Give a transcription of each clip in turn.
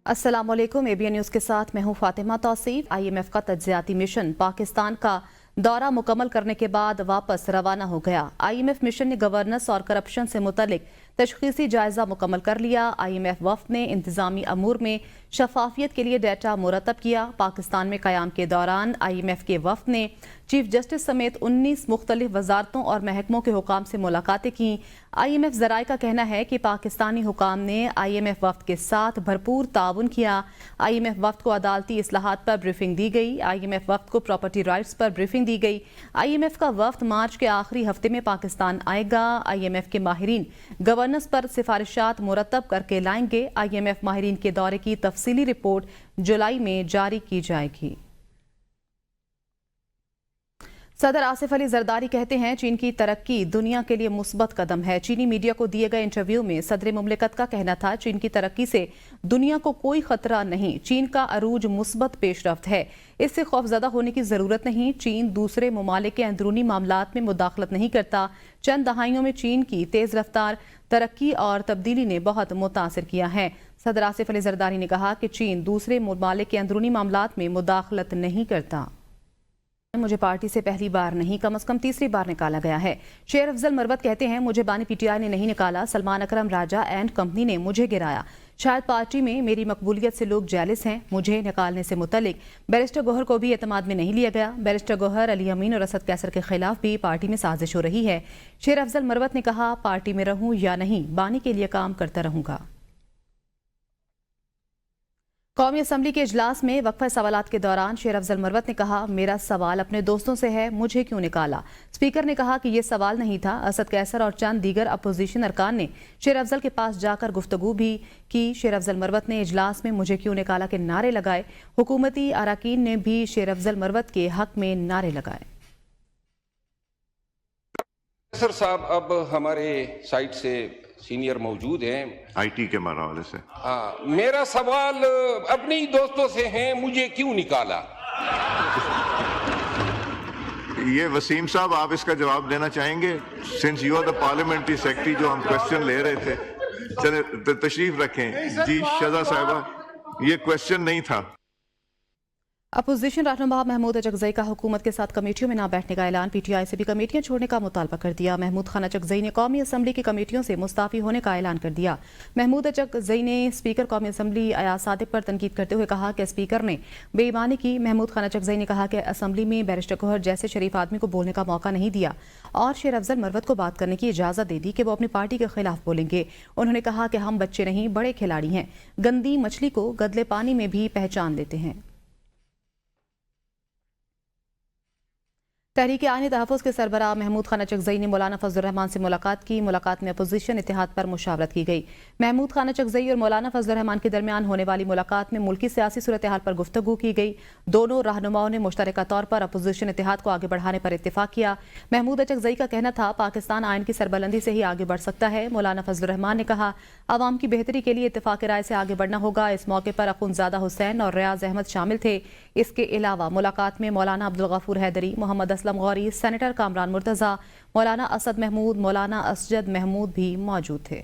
अस्सलाम वालेकुम। ABN news के साथ मैं हूं फातिमा तौसीफ। आईएमएफ का तज्जियाती मिशन पाकिस्तान का दौरा मुकम्मल करने के बाद वापस रवाना हो गया। आईएमएफ मिशन ने गवर्नेंस और करप्शन से मुतल्लिक तशखीसी जायजा मुकम्मल कर लिया। आईएमएफ वफ्द ने इंतजामी अमूर में शफाफियत के लिए डेटा मुरतब किया। पाकिस्तान में क़याम के दौरान आईएमएफ के वफ्द ने चीफ जस्टिस समेत 19 मुख्तलिफ वजारतों और महकमों के हुकाम से मुलाकातें की। आईएमएफ ज़राए का कहना है कि पाकिस्तानी हुकाम ने आईएमएफ वफ्द के साथ भरपूर ताउन किया। आईएमएफ वफ्द को अदालती इस्लाहात पर ब्रीफिंग दी गई। आईएमएफ वफ्द को प्रॉपर्टी राइट्स पर ब्रीफिंग दी गई। आईएमएफ का वफ्द मार्च के आखिरी हफ्ते में पाकिस्तान आएगा। आईएमएफ के माहिरीन गवर्नेंस पर सिफारिशात मुरतब करके लाएंगे। आईएमएफ माहिरीन के दौरे की तफसीली रिपोर्ट जुलाई में जारी की जाएगी। सदर आसिफ अली जरदारी कहते हैं चीन की तरक्की दुनिया के लिए मुस्बत कदम है। चीनी मीडिया को दिए गए इंटरव्यू में सदर मुमलिकत का कहना था चीन की तरक्की से दुनिया को कोई खतरा नहीं। चीन का अरूज मुस्बत पेशरफ्त है, इससे खौफजदा होने की जरूरत नहीं। चीन दूसरे ममालिक के अंदरूनी मामलात में मुदाखलत नहीं करता। चंद दहाइयों में चीन की तेज रफ्तार तरक्की और तब्दीली ने बहुत मुतासिर किया है। सदर आसिफ अली जरदारी ने कहा कि चीन दूसरे ममालिक के अंदरूनी मामलात में मुदाखलत नहीं करता। मुझे पार्टी से पहली बार नहीं कम से कम तीसरी बार निकाला गया है। शेर अफजल मरवत कहते हैं मुझे बानी पीटीआई ने नहीं निकाला, सलमान अकरम राजा एंड कंपनी ने मुझे गिराया। शायद पार्टी में मेरी मकबूलियत से लोग जेलिस हैं। मुझे निकालने से मुतल्लिक बैरिस्टर गौहर को भी एतमाद में नहीं लिया गया। बैरिस्टर गौहर, अली अमीन और असद कैसर के खिलाफ भी पार्टी में साजिश हो रही है। शेर अफजल मरवत ने कहा पार्टी में रहूं या नहीं, बानी के लिए काम करता रहूंगा। कौमी असम्बली के इजलास में वक्फा सवालात के दौरान शेर अफजल मरवत ने कहा मेरा सवाल अपने दोस्तों से है, मुझे क्यों निकाला। स्पीकर ने कहा कि यह सवाल नहीं था। असद कैसर और चंद दीगर अपोजिशन अरकान ने शेर अफजल के पास जाकर गुफ्तगू भी की। शेर अफजल मरवत ने इजलास में मुझे क्यों निकाला के नारे लगाए। हुकूमती अरकान ने भी शेर अफजल मरवत के हक में नारे लगाए। सर साहब अब हमारे साइड से सीनियर मौजूद हैं आईटी के हवाले से। हाँ, मेरा सवाल अपने ही दोस्तों से है, मुझे क्यों निकाला। ये वसीम साहब आप इसका जवाब देना चाहेंगे? Since you are the parliamentary secretary, जो हम क्वेश्चन ले रहे थे, चले तशरीफ रखें। जी शजा साहिबा, ये क्वेश्चन नहीं था। अपोजिशन रहनुमा महमूद अचकजई का हुकूमत के साथ कमेटियों में न बैठने का ऐलान। पीटीआई से भी कमेटियां छोड़ने का मुतालबा कर दिया। महमूद खान अचकजई ने कौमी असम्बली की कमेटियों से मुस्ताफी होने का ऐलान कर दिया। महमूद अचकजई ने स्पीकर कौमी असम्बली अयाज सादिक पर तनकीद करते हुए कहा कि स्पीकर ने बेईमानी की। महमूद खान अचकजई ने कहा कि असम्बली में बैरिस्टर गौहर जैसे शरीफ आदमी को बोलने का मौका नहीं दिया और शेर अफजल मरवत को बात करने की इजाजत दे दी कि वो अपनी पार्टी के खिलाफ बोलेंगे। उन्होंने कहा कि हम बच्चे नहीं, बड़े खिलाड़ी हैं। गंदी मछली को गदले पानी में भी पहचान लेते हैं। तहरीक आईन तहफ़्फ़ुज़ के सरबराह महमूद खान अचकजई ने मौलाना फजलुर रहमान से मुलाकात की। मुलाकात में अपोजिशन इत्तेहाद पर मुशावरत की गई। महमूद खान अचकजई और मौलाना फजलुर रहमान के दरमियान होने वाली मुलाकात में मुल्की सियासी सूरत हाल पर गुफ्तगू की गई। दोनों रहनुमाओं ने मुश्तरका तौर पर अपोजिशन इत्तेहाद को आगे बढ़ाने पर इत्तेफाक किया। महमूद अचकजई का कहना था पाकिस्तान आइन की सरबलंदी से ही आगे बढ़ सकता है। मौलाना फजलुर रहमान ने कहा आवाम की बेहतरी के लिए इत्तेफाक राय से आगे बढ़ना होगा। इस मौके पर अखुंज़ादा हुसैन और रियाज अहमद शामिल थे। इसके अलावा मुलाकात में मौलाना अब्दुल गफूर हैदरी, मोहम्मद असलम गौरी, सेनेटर कामरान मुर्तज़ा, मौलाना असद महमूद, मौलाना असजद महमूद भी मौजूद थे।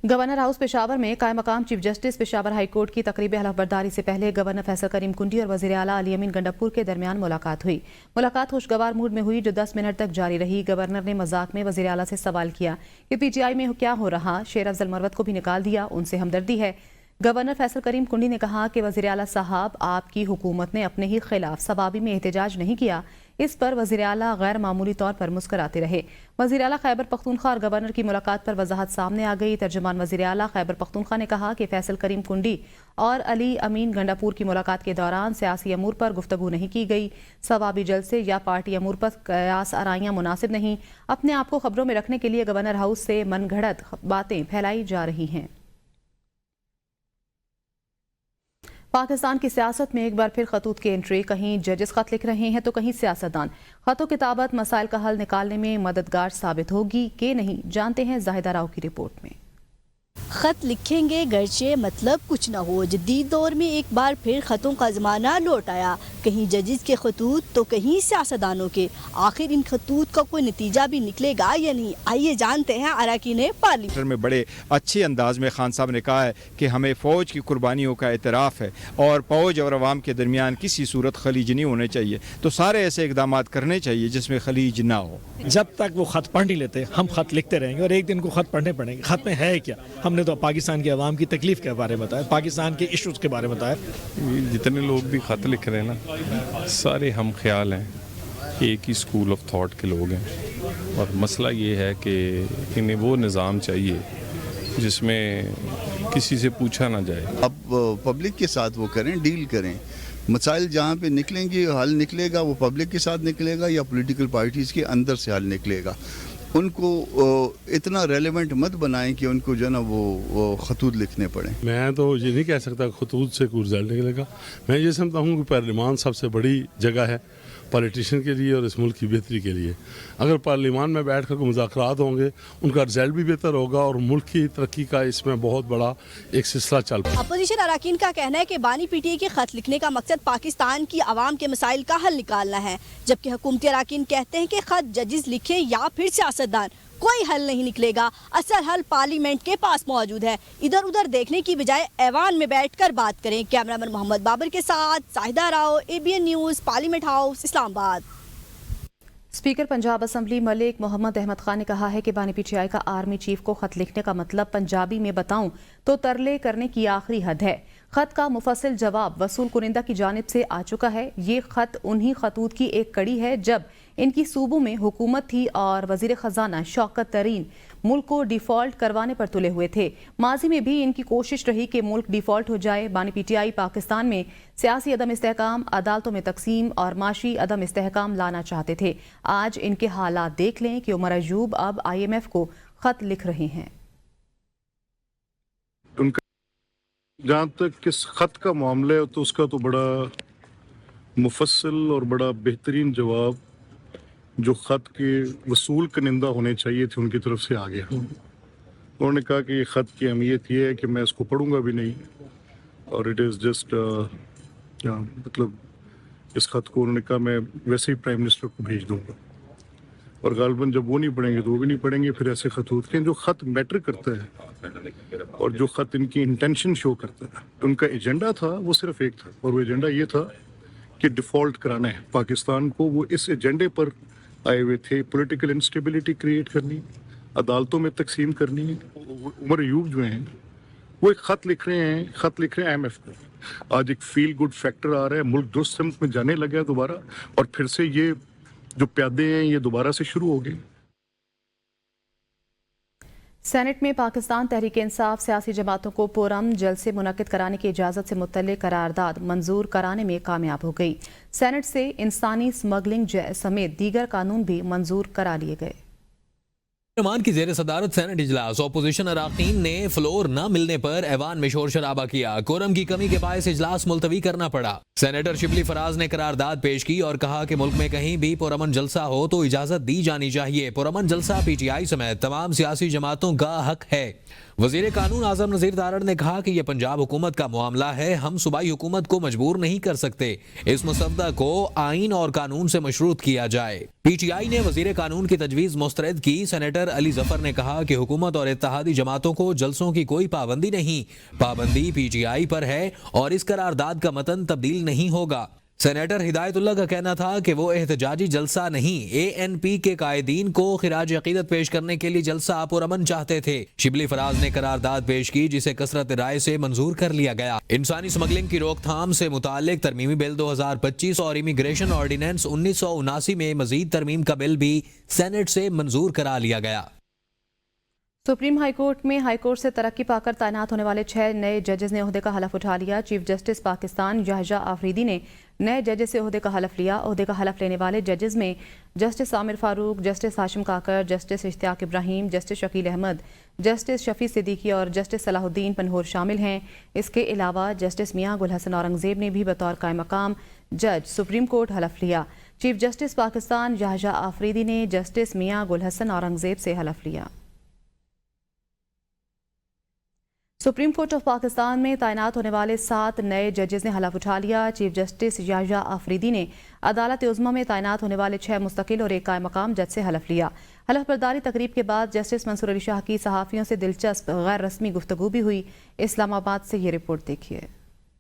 गवर्नर हाउस पेशावर में कायम मकाम chief justice Peshawar high court की तकरीब हलफबरदारी से पहले गवर्नर फैसल करीम कुंडी और वज़ीर आला अली अमीन गंडापुर के दरमियान मुलाकात हुई। मुलाकात खुशगवार मूड में हुई जो 10 मिनट तक जारी रही। गवर्नर ने मजाक में वज़ीर आला से सवाल किया कि पीटीआई में क्या हो रहा। शेर अफजल मरवत को भी निकाल दिया, उनसे हमदर्दी है। गवर्नर फैसल करीम कुंडी ने कहा कि वज़ीर आला साहब आपकी हुकूमत ने अपने ही खिलाफ सवाबी में एहतजाज नहीं किया। इस पर वज़ीर आला गैर मामूली तौर पर मुस्कराते रहे। वज़ीर आला खैबर पख्तूनख्वा और गवर्नर की मुलाकात पर वजाहत सामने आ गई। तर्जुमान वज़ीर आला खैबर पख्तूनख्वा ने कहा कि फैसल करीम कुंडी और अली अमीन गंडापुर की मुलाकात के दौरान सियासी अमूर पर गुफ्तगू नहीं की गई। सवाबी जलसे या पार्टी अमूर पर कयास आराइयाँ मुनासिब नहीं। अपने आप को खबरों में रखने के लिए गवर्नर हाउस से मनगढ़ंत बातें फैलाई जा रही हैं। पाकिस्तान की सियासत में एक बार फिर खतूत की एंट्री। कहीं जजेस खत लिख रहे हैं तो कहीं सियासतदान। खतों किताबत मसाइल का हल निकालने में मददगार साबित होगी कि नहीं, जानते हैं जाहिदा राव की रिपोर्ट में। खत लिखेंगे गरचे मतलब कुछ न हो। जदीद दौर में एक बार फिर खतों का जमाना लौट आया। کہیں ججز کے خطوط تو کہیں سیاستدانوں کے. آخر ان خطوط کا کوئی نتیجہ بھی نکلے گا یا نہیں؟ آئیے جانتے ہیں اراکین پارلیمنٹ. میں بڑے اچھے انداز میں خان صاحب نے کہا ہے کہ ہمیں فوج کی قربانیوں کا اعتراف ہے اور فوج اور عوام کے درمیان کسی صورت خلیج نہیں ہونے چاہیے. تو سارے ایسے اقدامات کرنے چاہیے جس میں خلیج نہ ہو. جب تک وہ خط پڑھ نہیں لیتے ہم خط لکھتے رہیں گے اور ایک دن کو خط پڑھنے پڑیں گے. خط میں ہے کیا؟ ہم نے تو پاکستان کے عوام کی تکلیف کے بارے میں بتایا, پاکستان کے ایشوز کے بارے میں بتایا. جتنے لوگ بھی خط لکھ رہے ہیں نا سارے ہم خیال ہیں, ایک ہی اسکول آف تھاٹ کے لوگ ہیں, اور مسئلہ یہ ہے کہ انہیں وہ نظام چاہیے جس میں کسی سے پوچھا نہ جائے. اب پبلک کے ساتھ وہ کریں, ڈیل کریں. مسائل جہاں پہ نکلیں گے حل نکلے گا وہ پبلک کے ساتھ نکلے گا یا پولیٹیکل پارٹیز کے اندر سے حل نکلے گا. ان کو اتنا ریلیونٹ مت بنائیں کہ ان کو جو ہے نا وہ خطوط لکھنے پڑیں. میں تو یہ نہیں کہہ سکتا خطوط سے کوئی رزلٹ نکلے گا. میں یہ سمجھتا ہوں کہ پارلیمان سب سے بڑی جگہ ہے پالیٹیشین کے لیے اور اس ملک کی بہتری کے لیے. اگر پارلیمان میں بیٹھ کر کوئی مذاکرات ہوں گے ان کا رزلٹ بھی بہتر ہوگا اور ملک کی ترقی کا اس میں بہت بڑا ایک سلسلہ چل پڑا. اپوزیشن اراکین کا کہنا ہے کہ بانی پی ٹی آئی کے خط لکھنے کا مقصد پاکستان کی عوام کے مسائل کا حل نکالنا ہے, جبکہ حکومتی اراکین کہتے ہیں کہ خط ججز لکھیں یا پھر سیاستدان, کوئی حل نہیں نکلے گا. اصل حل پارلیمنٹ کے پاس موجود ہے. ادھر ادھر دیکھنے کی بجائے ایوان میں بیٹھ کر بات کریں. کیمرامین محمد بابر کے ساتھ Zahida Rao, ABN news, parliament house, Islamabad. Speaker Punjab assembly Malik Muhammad Ahmad Khan نے کہا ہے کہ بانی پی ٹی آئی کا آرمی چیف کو خط لکھنے کا مطلب پنجابی میں بتاؤں تو ترلے کرنے کی آخری حد ہے. خط کا مفصل جواب وصول کنندہ کی جانب سے آ چکا ہے. یہ خط انہی خطوط کی ایک کڑی ہے جب ان کی صوبوں میں حکومت تھی اور وزیر خزانہ شوکت ترین ملک کو ڈیفالٹ کروانے پر تلے ہوئے تھے. ماضی میں بھی ان کی کوشش رہی کہ ملک ڈیفالٹ ہو جائے. بانی پی ٹی آئی پاکستان میں سیاسی عدم استحکام, عدالتوں میں تقسیم اور معاشی عدم استحکام لانا چاہتے تھے. آج ان کے حالات دیکھ لیں کہ عمر ایوب اب IMF کو خط لکھ رہے ہیں. جہاں تک اس خط کا معاملہ ہے تو اس کا تو بڑا مفصل اور بڑا بہترین جواب جو خط کے وصول کنندہ ہونے چاہیے تھے ان کی طرف سے آ گیا. انہوں نے کہا کہ یہ خط کی اہمیت یہ ہے کہ میں اس کو پڑھوں گا بھی نہیں اور اٹ از جسٹ مطلب اس خط کو انہوں نے کہا میں ویسے ہی پرائم منسٹر کو بھیج دوں گا, اور غالباً جب وہ نہیں پڑھیں گے تو وہ بھی نہیں پڑھیں گے. پھر ایسے خطوط کے جو خط میٹر کرتا ہے اور جو خط ان کی انٹینشن شو کرتا ہے, ان کا ایجنڈا تھا وہ صرف ایک تھا, اور وہ ایجنڈا یہ تھا کہ ڈیفالٹ کرانا ہے پاکستان کو. وہ اس ایجنڈے پر آئے ہوئے تھے, پولیٹیکل انسٹیبلٹی کریٹ کرنی, عدالتوں میں تقسیم کرنی. عمر ایوب جو ہیں وہ ایک خط لکھ رہے ہیں, IMF کو. آج ایک فیل گڈ فیکٹر آ رہا ہے, ملک درست سمت میں جانے لگا ہے دوبارہ, اور پھر سے یہ جو پیادے ہیں یہ دوبارہ سے شروع ہو گئے. سینٹ میں پاکستان تحریک انصاف سیاسی جماعتوں کو پرامن جلسے منعقد کرانے کی اجازت سے متعلق قرارداد منظور کرانے میں کامیاب ہو گئی. سینٹ سے انسانی سمگلنگ سمیت دیگر قانون بھی منظور کرا لیے گئے. پارلیمان کی زیر صدارت سینٹ اجلاس اپوزیشن اراکین نے فلور نہ ملنے پر ایوان میں شور شرابہ کیا. کورم کی کمی کے باعث اجلاس ملتوی کرنا پڑا. سینیٹر شبلی فراز نے قرارداد پیش کی اور کہا کہ ملک میں کہیں بھی پرامن جلسہ ہو تو اجازت دی جانی چاہیے. پرامن جلسہ PTI سمیت تمام سیاسی جماعتوں کا حق ہے. وزیر قانون اعظم نذیر دارڑ نے کہا کہ یہ پنجاب حکومت کا معاملہ ہے, ہم صوبائی حکومت کو مجبور نہیں کر سکتے. اس مسودہ کو آئین اور قانون سے مشروط کیا جائے. PTI نے وزیر قانون کی تجویز مسترد کی. سینیٹر علی ظفر نے کہا کہ حکومت اور اتحادی جماعتوں کو جلسوں کی کوئی پابندی نہیں, پابندی PTI پر ہے اور اس قرارداد کا متن تبدیل نہیں ہوگا. سینیٹر ہدایت اللہ کا کہنا تھا کہ وہ احتجاجی جلسہ نہیں, ANP کے قائدین کو خراج عقیدت پیش کرنے کے لیے جلسہ پرامن چاہتے تھے. شبلی فراز نے قرارداد پیش کی جسے کثرت رائے سے منظور کر لیا گیا. انسانی سمگلنگ کی روک تھام سے متعلق ترمیمی بل 2025 اور امیگریشن آرڈیننس 1979 میں مزید ترمیم کا بل بھی سینٹ سے منظور کرا لیا گیا. سپریم ہائی کورٹ میں ہائی کورٹ سے ترقی پا کر تعینات ہونے والے 6 نئے ججز نے عہدے کا حلف اٹھا لیا. چیف جسٹس پاکستان یحییٰ آفریدی نے نئے ججز سے عہدے کا حلف لیا. عہدے کا حلف لینے والے ججز میں جسٹس عامر فاروق, جسٹس ہاشم کاکر, جسٹس اشتیاق ابراہیم, جسٹس شکیل احمد, جسٹس شفیع صدیقی اور جسٹس صلاح الدین پنہور شامل ہیں. اس کے علاوہ جسٹس میاں گل حسن اورنگزیب نے بھی بطور قائم مقام جج سپریم کورٹ حلف لیا. چیف جسٹس پاکستان یحییٰ آفریدی نے جسٹس میاں گل حسن اورنگزیب سے حلف لیا. सुप्रीम कोर्ट ऑफ पाकिस्तान में तैनात होने वाले 7 नए जजेस ने हलफ उठा लिया। चीफ जस्टिस याह्या अफरीदी ने अदालत उज़्मा में तैनात होने वाले 6 मुस्तकिल और 1 कायम मकाम जज से हलफ लिया। हलफ बर्दारी तकरीब के बाद जस्टिस मंसूर अली शाह की सहाफ़ियों से दिलचस्प गैर रस्मी गुफ्तगू भी हुई। इस्लामाबाद से ये रिपोर्ट देखिए।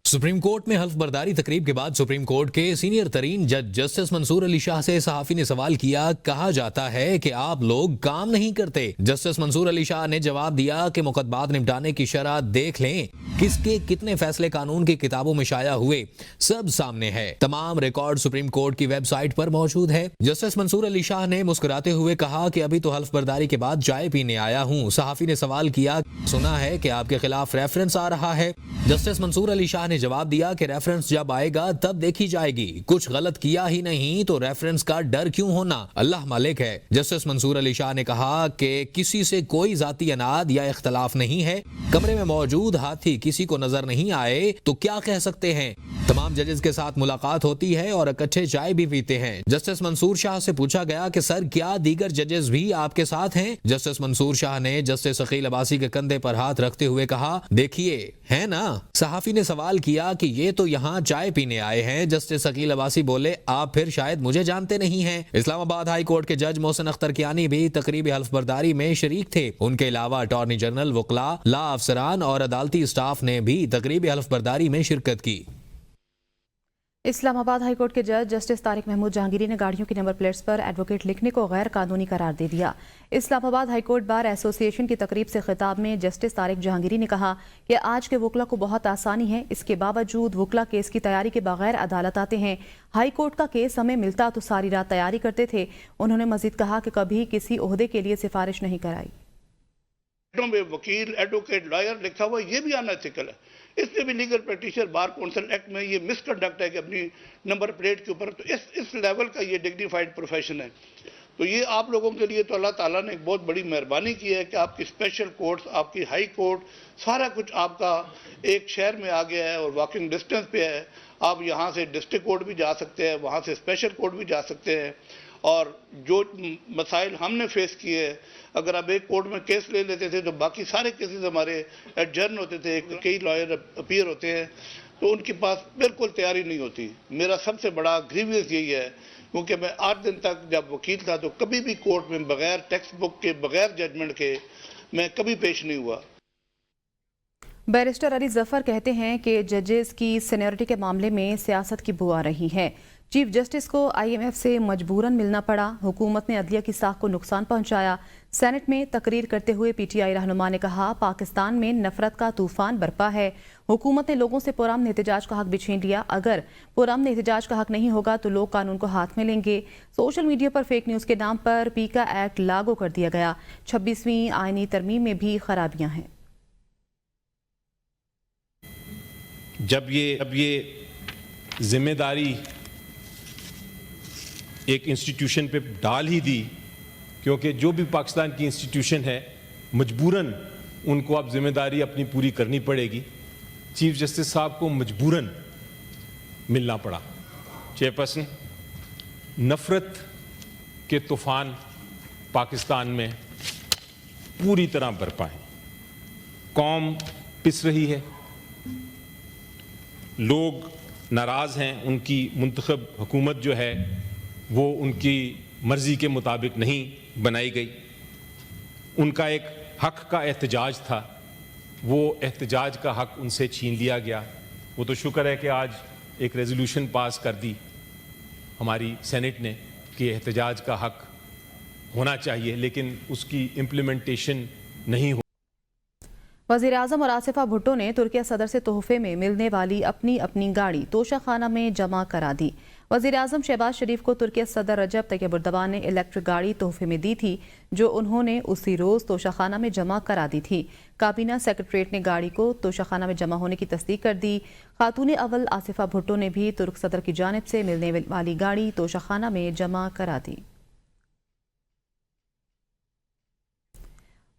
सुप्रीम कोर्ट में हल्फ बर्दारी तकरीब के बाद सुप्रीम कोर्ट के सीनियर तरीन जज जस्टिस मंसूर अली शाह से सहाफी ने सवाल किया, कहा जाता है कि आप लोग काम नहीं करते। जस्टिस मंसूर अली शाह ने जवाब दिया कि मुकदमात निपटाने की शरह देख लें, किसके कितने फैसले कानून की किताबों में शाया हुए, सब सामने है। तमाम रिकॉर्ड सुप्रीम कोर्ट की वेबसाइट पर मौजूद है। जस्टिस मंसूर अली शाह ने मुस्कुराते हुए कहा कि अभी तो हल्फ बर्दारी के बाद चाय पीने आया हूँ। सहाफी ने सवाल किया, सुना है कि आपके खिलाफ रेफरेंस आ रहा है। जस्टिस मंसूर अली शाह ने जवाब दिया कि रेफरेंस जब आएगा तब देखी जाएगी, कुछ गलत किया ही नहीं तो रेफरेंस का डर क्यों होना, अल्लाह मालिक है। जस्टिस मंसूर अली शाह ने कहा कि किसी से कोई जाती अनाद या इख्तलाफ नहीं है। कमरे में मौजूद हाथी किसी को नजर नहीं आए तो क्या कह सकते हैं। तमाम जजेस के साथ मुलाकात होती है और इकट्ठे चाय भी पीते हैं। जस्टिस मंसूर शाह से पूछा गया कि सर क्या दीगर जजेस भी आपके साथ हैं। जस्टिस मंसूर शाह ने जस्टिस अकील अब्बासी के कंधे पर हाथ रखते हुए कहा, देखिए है ना। सहाफी ने सवाल किया कि ये तो यहाँ चाय पीने आए हैं। जस्टिस अकील अब्बासी बोले, आप फिर शायद मुझे जानते नहीं हैं। इस्लामाबाद हाई कोर्ट के जज मोहसिन अख्तर कियानी भी तकरीबी हल्फ बर्दारी में शरीक थे। उनके अलावा अटॉर्नी जनरल, वकला, ला अफसरान और अदालती स्टाफ ने भी तकरीबी हल्फ बर्दारी में शिरकत की। इस्लामाबाद हाई कोर्ट के जज जस्टिस तारिक महमूद जहांगीरी ने गाड़ियों की नंबर प्लेट्स पर एडवोकेट लिखने को गैर कानूनी करार दे दिया। Islamabad high court bar association की तकरीब से खिताब में जस्टिस तारिक जहांगीरी ने कहा कि आज के वकला को बहुत आसानी है, इसके बावजूद वकला केस की तैयारी के बगैर अदालत आते हैं। हाई कोर्ट का केस हमें मिलता तो सारी रात तैयारी करते थे। उन्होंने मजीद कहा कि कभी किसी ओहदे के लिए सिफारिश नहीं कराई। में वकील, एडवोकेट, लॉयर लिखा हुआ, ये भी अनएथिकल है। इसमें भी legal practitioner bar council act में ये मिसकंडक्ट है कि अपनी नंबर प्लेट के ऊपर, तो इस लेवल का ये डिग्निफाइड प्रोफेशन है। तो ये आप लोगों के लिए तो अल्लाह ताला ने एक बहुत बड़ी मेहरबानी की है कि आपकी स्पेशल कोर्ट्स, आपकी हाई कोर्ट, सारा कुछ आपका एक शहर में आ गया है और वॉकिंग डिस्टेंस पे है। आप यहाँ से डिस्ट्रिक्ट कोर्ट भी जा सकते हैं, वहाँ से स्पेशल कोर्ट भी जा सकते हैं। और जो मसाइल हमने फेस किए, अगर आप एक कोर्ट में केस ले लेते थे तो बाकी सारे केसेस हमारे एडजर्न होते थे, कई लॉयर अपीयर होते हैं, तो उनके पास बिल्कुल तैयारी नहीं होती। मेरा सबसे बड़ा ग्रीवियस यही है, क्योंकि मैं 8 दिन तक जब वकील था तो कभी भी कोर्ट में बगैर टेक्स्ट बुक के, बगैर जजमेंट के मैं कभी पेश नहीं हुआ। बैरिस्टर अली जफर कहते हैं कि जजेस की सीनियरिटी के मामले में सियासत की बू आ रही है। चीफ जस्टिस को IMF से मजबूरन मिलना पड़ा। हुकूमत ने अदलिया की साख को नुकसान पहुंचाया। सेनेट में तकरीर करते हुए PTI रहनुमा ने कहा, पाकिस्तान में नफरत का तूफान बरपा है। हुकूमत ने लोगों से पुरअमन एहतजाज का हक भी छीन लिया। अगर पुरअमन एहतजाज का हक नहीं होगा तो लोग कानून को हाथ में लेंगे। सोशल मीडिया पर फेक न्यूज़ के नाम पर पीका एक्ट लागू कर दिया गया। 26वीं आईनी तरमीम में भी खराबियां हैं। जब ये जिम्मेदारी एक इंस्टीट्यूशन पे डाल ही दी, क्योंकि जो भी पाकिस्तान की इंस्टीट्यूशन है मजबूरन उनको अब जिम्मेदारी अपनी पूरी करनी पड़ेगी। चीफ जस्टिस साहब को मजबूरन मिलना पड़ा। चेयरपर्सन, नफरत के तूफान पाकिस्तान में पूरी तरह बरपा है। कौम पिस रही है, लोग नाराज़ हैं। उनकी मुंतखब हुकूमत जो है वो उनकी मर्ज़ी के मुताबिक नहीं बनाई गई। उनका एक हक़ का एहतजाज था, वो एहतजाज का हक़ उनसे छीन लिया गया। वो तो शुक्र है कि आज एक रेजोल्यूशन पास कर दी हमारी सेनेट ने कि एहतजाज का हक़ होना चाहिए, लेकिन उसकी इम्प्लीमेंटेशन नहीं हो। वज़ीर आज़म और आसिफा भुट्टो ने तुर्किया सदर से तोहफे में मिलने वाली अपनी अपनी गाड़ी तोशाखाना में जमा करा दी। वज़ीर आज़म शहबाज शरीफ को तुर्किया सदर रजब तैयब एर्दोगान ने इलेक्ट्रिक गाड़ी तोहफे में दी थी, जो उन्होंने उसी रोज़ तोशाखाना में जमा करा दी थी। काबीना सेक्रेटरीट ने गाड़ी को तोशाखाना में जमा होने की तस्दीक कर दी। खातून अव्वल आसिफा भुट्टो ने भी तुर्क सदर की जानिब से मिलने वाली गाड़ी तोशाखाना में जमा करा दी।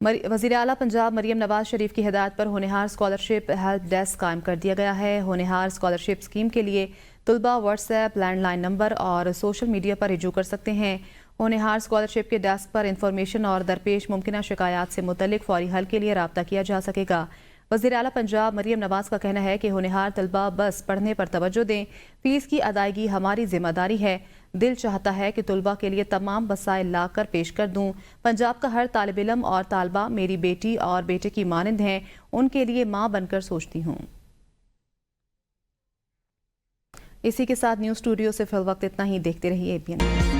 वज़ीर आला पंजाब मरियम नवाज शरीफ की हिदायत पर होनहार स्कॉलरशिप हेल्प डेस्क कायम कर दिया गया है। होनहार स्कॉलरशिप स्कीम के लिए तुलबा व्हाट्सएप, लैंडलाइन नंबर और सोशल मीडिया पर रिजू कर सकते हैं। होनहार स्कॉलरशिप के डेस्क पर इंफॉर्मेशन और दरपेश मुमकिन शिकायत से मुतल्लिक फौरी हल के लिए राब्ता किया जा सकेगा। वज़ीर आला पंजाब मरियम नवाज का कहना है कि होनहार तलबा बस पढ़ने पर तवज्जो दें, फीस की अदायगी हमारी जिम्मेदारी है। दिल चाहता है कि तलबा के लिए तमाम वसाइल ला कर पेश कर दूं। पंजाब का हर तालिब इल्म और तालबा मेरी बेटी और बेटे की मानंद हैं, उनके लिए माँ बनकर सोचती हूँ। इसी के साथ न्यूज़ स्टूडियो से फिल वक्त इतना ही। देखते रहिए ABN।